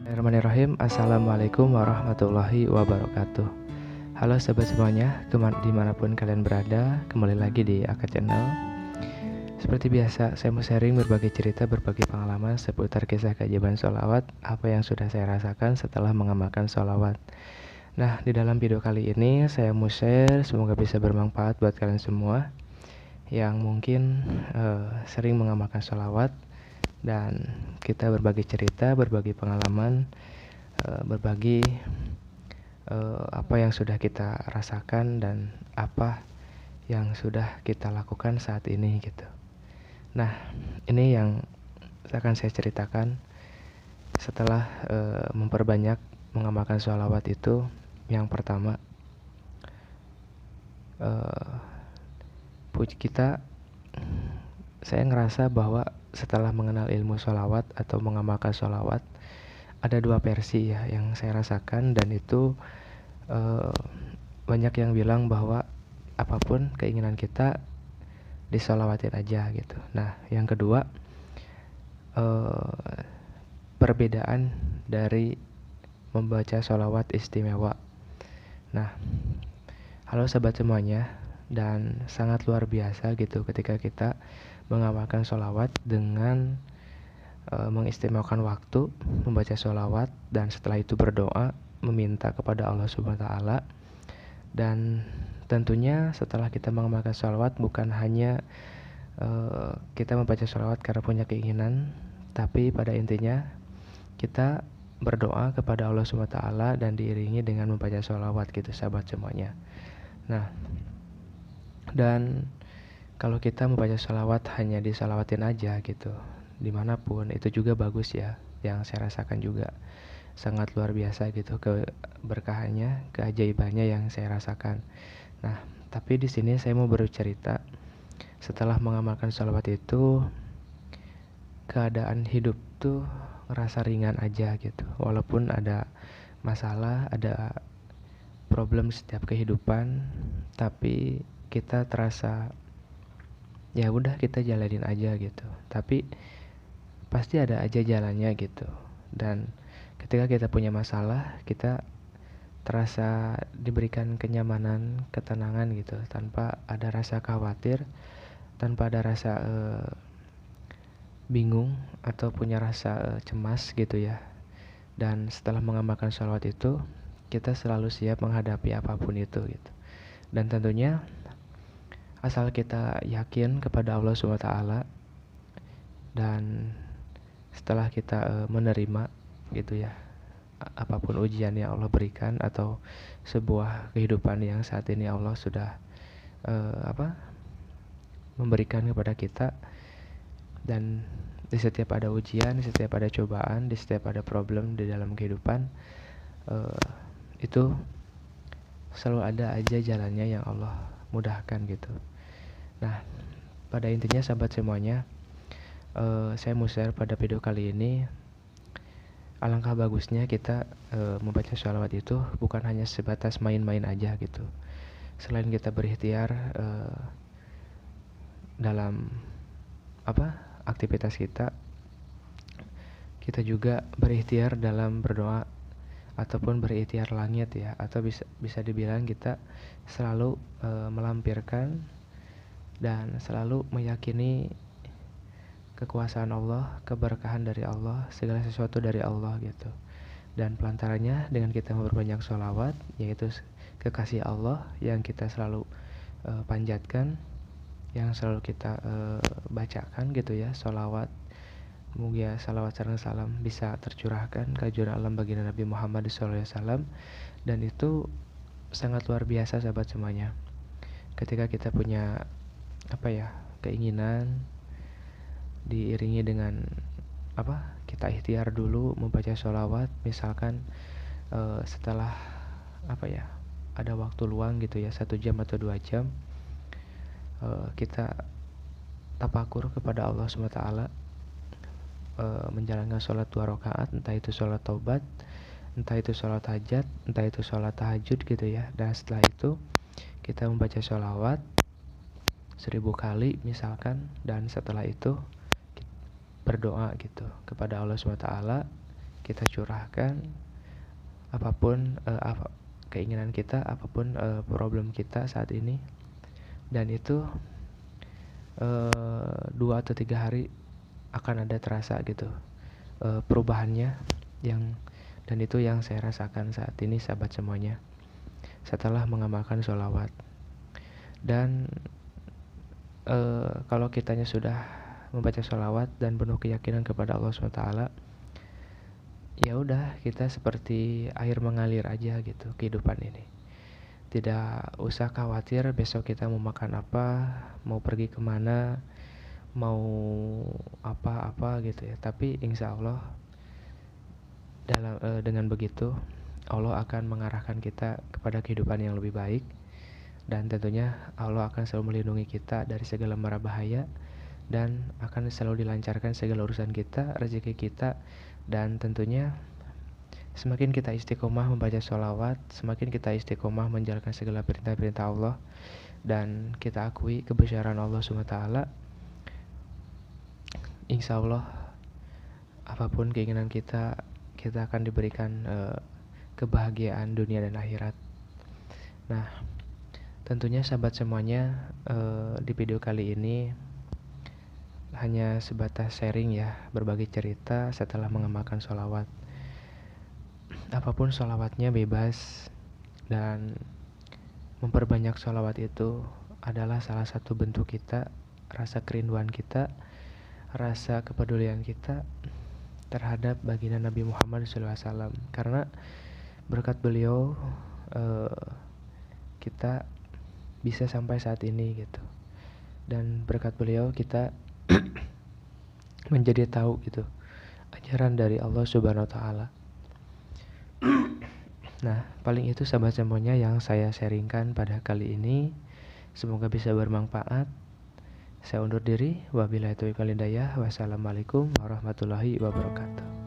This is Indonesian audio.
Bismillahirrahmanirrahim. Assalamualaikum warahmatullahi wabarakatuh. Halo sahabat semuanya, dimanapun kalian berada, kembali lagi di Aka Channel. Seperti biasa, saya mau sharing berbagi cerita, berbagi pengalaman seputar kisah keajaiban sholawat, apa yang sudah saya rasakan setelah mengamalkan sholawat. Nah, di dalam video kali ini saya mau share, semoga bisa bermanfaat buat kalian semua yang mungkin sering mengamalkan sholawat, dan kita berbagi cerita, berbagi pengalaman, berbagi apa yang sudah kita rasakan dan apa yang sudah kita lakukan saat ini gitu. Nah, ini yang akan saya ceritakan setelah memperbanyak mengamalkan sholawat itu. Yang pertama, saya ngerasa bahwa setelah mengenal ilmu sholawat atau mengamalkan sholawat, ada dua versi ya yang saya rasakan, dan itu banyak yang bilang bahwa apapun keinginan kita disolawatin aja gitu. Nah, yang kedua, perbedaan dari membaca sholawat istimewa. Nah, halo sahabat semuanya, dan sangat luar biasa gitu ketika kita mengamalkan sholawat dengan mengistimewakan waktu membaca sholawat, dan setelah itu berdoa meminta kepada Allah Subhanahu wa Ta'ala. Dan tentunya setelah kita mengamalkan sholawat, bukan hanya kita membaca sholawat karena punya keinginan, tapi pada intinya kita berdoa kepada Allah Subhanahu wa Ta'ala dan diiringi dengan membaca sholawat gitu sahabat semuanya. Nah, dan kalau kita membaca sholawat hanya disolawatin aja gitu dimanapun, itu juga bagus ya. Yang saya rasakan juga sangat luar biasa gitu keberkahannya, keajaibannya yang saya rasakan. Nah, tapi di sini saya mau bercerita, setelah mengamalkan sholawat itu, keadaan hidup tuh ngerasa ringan aja gitu. Walaupun ada masalah, ada problem setiap kehidupan, tapi kita terasa ya udah kita jalanin aja gitu. Tapi pasti ada aja jalannya gitu. Dan ketika kita punya masalah, kita terasa diberikan kenyamanan, ketenangan gitu, tanpa ada rasa khawatir, tanpa ada rasa bingung atau punya rasa cemas gitu ya. Dan setelah mengamalkan sholawat itu, kita selalu siap menghadapi apapun itu gitu. Dan tentunya asal kita yakin kepada Allah Subhanahu wa Ta'ala, dan setelah kita menerima gitu ya, apapun ujian yang Allah berikan atau sebuah kehidupan yang saat ini Allah sudah memberikan kepada kita, dan di setiap ada ujian, di setiap ada cobaan, di setiap ada problem di dalam kehidupan, itu selalu ada aja jalannya yang Allah mudahkan gitu. Nah, pada intinya sahabat semuanya, saya mau share pada video kali ini, alangkah bagusnya kita membaca sholawat itu bukan hanya sebatas main-main aja gitu. Selain kita berikhtiar dalam aktivitas kita, kita juga berikhtiar dalam berdoa ataupun berikhtiar langit ya, atau bisa dibilang kita selalu melampirkan dan selalu meyakini kekuasaan Allah, keberkahan dari Allah, segala sesuatu dari Allah gitu. Dan pelantarannya dengan kita memperbanyak sholawat, yaitu kekasih Allah yang kita selalu panjatkan, yang selalu kita bacakan gitu ya, sholawat. Semoga salawat serta salam bisa tercurahkan ke junjungan alam baginda Nabi Muhammad SAW. Dan itu sangat luar biasa sahabat semuanya. Ketika kita punya keinginan, diiringi dengan kita ikhtiar dulu membaca sholawat, misalkan setelah ada waktu luang gitu ya, 1 jam atau 2 jam, kita tafakur kepada Allah SWT, menjalankan sholat 2 rakaat, entah itu sholat taubat, entah itu sholat hajat, entah itu sholat tahajud gitu ya. Dan setelah itu kita membaca sholawat 1000 kali misalkan, dan setelah itu berdoa gitu kepada Allah SWT, kita curahkan apapun keinginan kita, apapun problem kita saat ini, dan itu 2 atau 3 hari akan ada terasa gitu perubahannya, dan itu yang saya rasakan saat ini sahabat semuanya setelah mengamalkan sholawat. Dan kalau kitanya sudah membaca sholawat dan penuh keyakinan kepada Allah SWT, ya udah, kita seperti air mengalir aja gitu kehidupan ini. Tidak usah khawatir besok kita mau makan apa, mau pergi kemana, mau apa-apa gitu ya. Tapi insya Allah dengan begitu Allah akan mengarahkan kita kepada kehidupan yang lebih baik, dan tentunya Allah akan selalu melindungi kita dari segala mara bahaya, dan akan selalu dilancarkan segala urusan kita, rezeki kita. Dan tentunya semakin kita istiqomah membaca sholawat, semakin kita istiqomah menjalankan segala perintah-perintah Allah, dan kita akui kebesaran Allah SWT, insya Allah apapun keinginan kita akan diberikan kebahagiaan dunia dan akhirat. Nah, tentunya sahabat semuanya, di video kali ini hanya sebatas sharing ya, berbagi cerita setelah mengamalkan sholawat. Apapun sholawatnya bebas, dan memperbanyak sholawat itu adalah salah satu bentuk kita, rasa kerinduan kita, rasa kepedulian kita terhadap baginda Nabi Muhammad SAW. Karena berkat beliau kita bisa sampai saat ini gitu, dan berkat beliau kita menjadi tahu gitu ajaran dari Allah Subhanahu wa Ta'ala. Nah, paling itu sahabat semuanya yang saya sharingkan pada kali ini. Semoga bisa bermanfaat. Saya undur diri. Wabillahi taufiq wal hidayah. Wassalamualaikum warahmatullahi wabarakatuh.